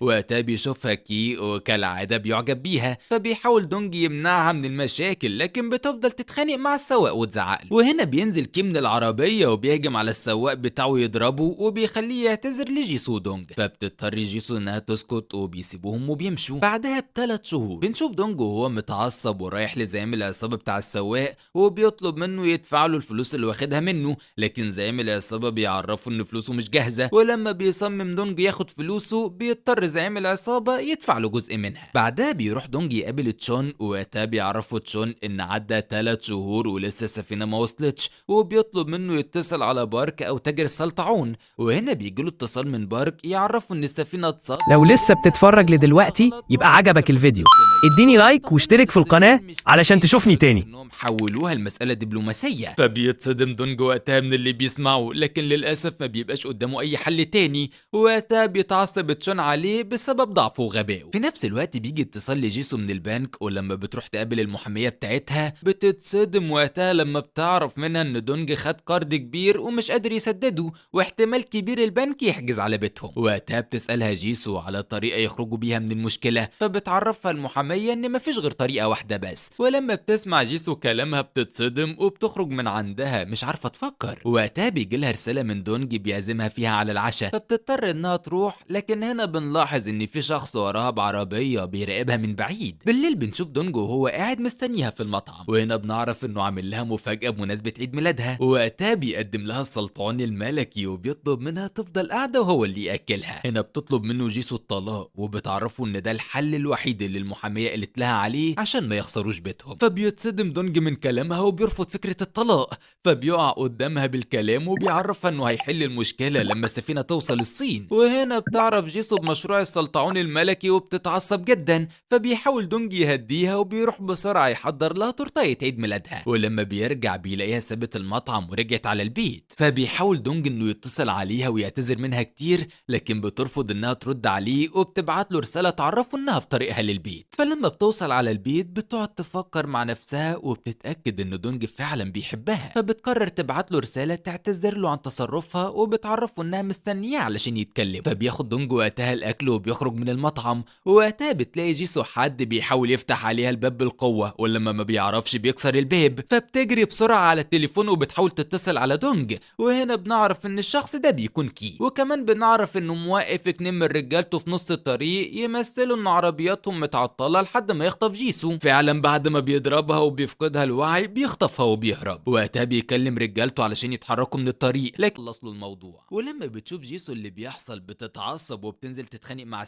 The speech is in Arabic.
وقتها بيشوفها كي وكالعادة بيعجب بيها، فبيحاول دونج يمنعها من المشاكل، لكن بتفضل تتخانق مع السواق وتزعقله. وهنا بينزل كي من العربية وبيهجم على السواق بتاعه يضربه وبيخليه يعتذر لجيسو ودونج، فبتضطر جيسو انها تسكت وبيسيبوهم وبيمشوا. بعدها ب3 شهور بنشوف دونج وهو متعصب ورايح لزعيم العصابة بتاع السواق وبيطلب منه يدفع له الفلوس اللي واخدها منه، لكن زعيم العصابة بيعرفه ان فلوسه مش جاهزة، ولما بيصمم دونج ياخد فلوسه بيضطر زعيم العصابة يدفع له جزء منها. بعدها بيروح دونج يقابل تشون، وقتها بيعرفوا تشون ان عدى 3 شهور ولسه السفينة ما وصلتش، وبيطلب منه يتصل على بارك او تاجر السلطعون. وهنا بيجيله اتصال من بارك يعرفوا ان السفينة اتصلت. لو لسه بتتفرج لدلوقتي يبقى عجبك الفيديو، اديني لايك واشترك في القناة علشان تشوفني تاني. انهم حولوها لمسألة دبلوماسية، فبيتصدم دونج وقتها من اللي بيسمعه، لكن للأسف ما بيبقاش قدامه أي حل تاني. وقتها بيتعصب تشون عليه بسبب ضعفه وغبائه. في نفس الوقت بيجي اتصال لجيسو من البنك، ولما بتروح تقابل المحامية بتاعتها بتتصدم وقتها لما بتعرف منها ان دونج خد قرض كبير ومش قادر يسدده، واحتمال كبير البنك يحجز على بيتهم. وقتها بتسألها جيسو على طريقة يخرجوا بيها من المشكلة، فبتعرفها المحامية ان مفيش غير طريقة واحدة بس. ولما بتسمع جيسو كلامها بتتصدم وبتخرج من عندها مش عارفة تفكر. وقتها بيجيلها رسالة من دونج بيعزمها فيها على العشاء، فبتضطر انها تروح، لكن هنا بنلاحظ ان في شخص وراها بعربية بيراقبها من بعيد. بالليل بنشوف دونج وهو قاعد مستنيها في المطعم، وهنا بنعرف انه عامل لها مفاجأة بمناسبة عيد ميلادها. وقتها بيقدم لها السلطعون الملكي وبيطلب منها تفضل قاعدة وهو اللي ياكلها. هنا بتطلب منه جيسو الطلاق، وبتعرفه ان ده الحل الوحيد اللي المحامية قالت لها عليه عشان ما يخسروش بيتهم. فبيتصدم دونج من كلامها وبيرفض فكرة الطلاق، فبيقع قدامها بالكلام وبيعرفها انه هيحل المشكلة لما السفينة توصل الصين. وهنا بتعرف جيسو بمشروع السلطعون الملكي وبتتعصب جدا، فبيحاول دونج يهديها وبيروح بسرعة يحضر لها تورتاية عيد ميلادها. ولما بيرجع بيلاقيها سابت المطعم ورجعت على البيت، فبيحاول دونج انه يتصل عليها ويعتذر منها كتير، لكن بترفض انها ترد عليه وبتبعت له رسالة تعرفه انها في طريقها للبيت. فلما بتوصل على البيت بتقعد تفكر مع نفسها وبتتأكد ان دونج فعلا بيحبها، فبتقرر تبعت له رسالة تعتذر له عن تصرفها وبتعرفه انها مستنياه علشان يتكلم. فبياخد دونج وقتها الاكل وبيخرج من المطعم، ووقتها بتلاقي جيسو حد بيحاول يفتح عليها الباب بالقوة، ولما ما بيعرفش بيكسر الباب، فبتجري بسرعة على التليفون وبتحاول تتصل على دونج. وهنا بنعرف ان الشخص ده بيكون كي، وكمان بنعرف انه موقف 2 من رجالته في نص الطريق يمثلوا ان عربياتهم متعطلة لحد ما يخطف جيسو. فعلا بعد ما بيضربها وبيفقدها الوعي بيخطفها وبيهرب. وقتها بيكلم رجالته علشان يتحركوا من الطريق، لكن خلص له الموضوع. ولما بتشوف جيسو اللي بيحصل بتتعصب وبتنزل تتخانق مع